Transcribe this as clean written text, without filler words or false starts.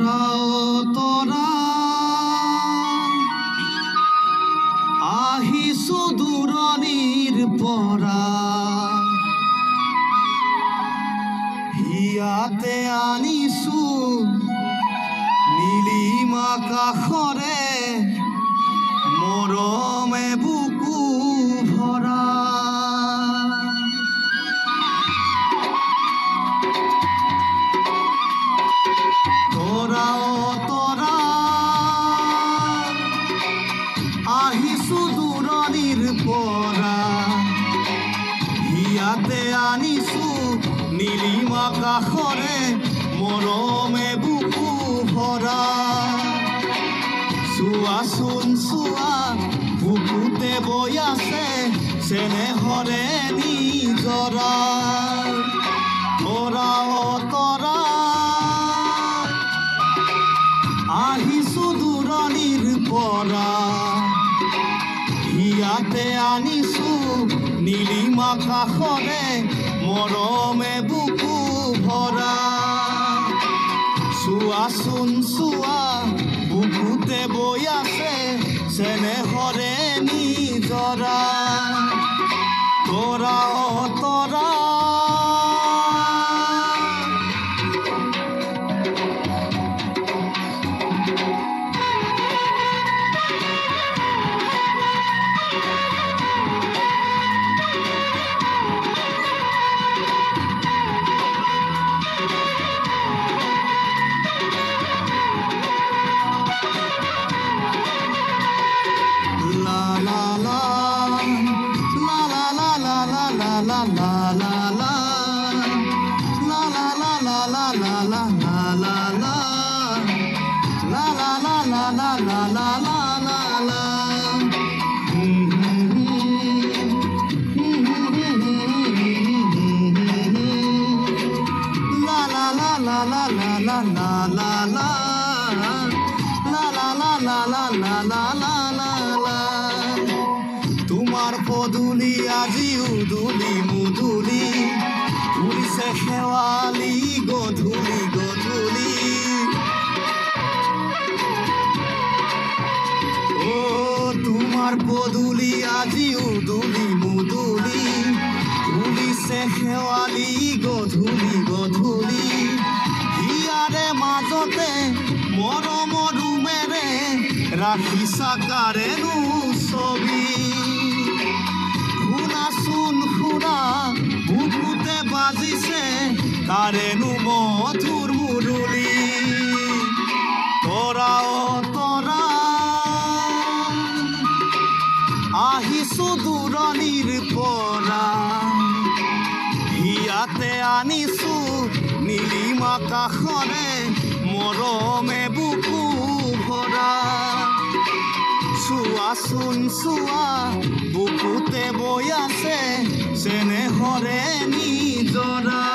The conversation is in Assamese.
তৰা আহিছো দূৰণিৰ পৰা হিয়াতে আনিছো নীলিম আকাশৰে মৰমে বুকু ভৰা তৰা আহিছো দূৰণিৰ পৰা হিয়াতে আনিছো নীলিম আকাশৰে মৰমে বুকু ভৰা চোৱাচোন চোৱা বুকুতে বৈ আছে চেনেহৰে নিজৰা তৰা আহিছো দূৰণিৰ পৰা হিয়াতে আনিছো নীলিম আকাশৰে মৰমে বুকু ভৰা চোৱাচোন চোৱা বুকুতে বৈ আছে চেনেহৰে নিজৰা তৰা তোমাৰ পদূলি আজি উদুলি মুদুলি উৰিছে শেৱালি গধূলি গধূলি তোমাৰ পদূলি আজি উদুলি মুদুলি উৰিছে শেৱালি গধূলি গধূলি হিয়াৰে মাজতে মৰমৰ ৰুমেৰে ৰাখিছা কাৰেনো ছবি শুনাচোন শুনা বুকুতে বাজিছে কাৰেনো মধুৰ মুৰুলি তৰা আহিছো দূৰণিৰ পৰা হিয়াতে আনিছো নীলিম আকাশৰে মৰমে বুকু ভৰা চোৱাচোন চোৱা বুকুতে বৈ আছে চেনেহৰে নিজৰা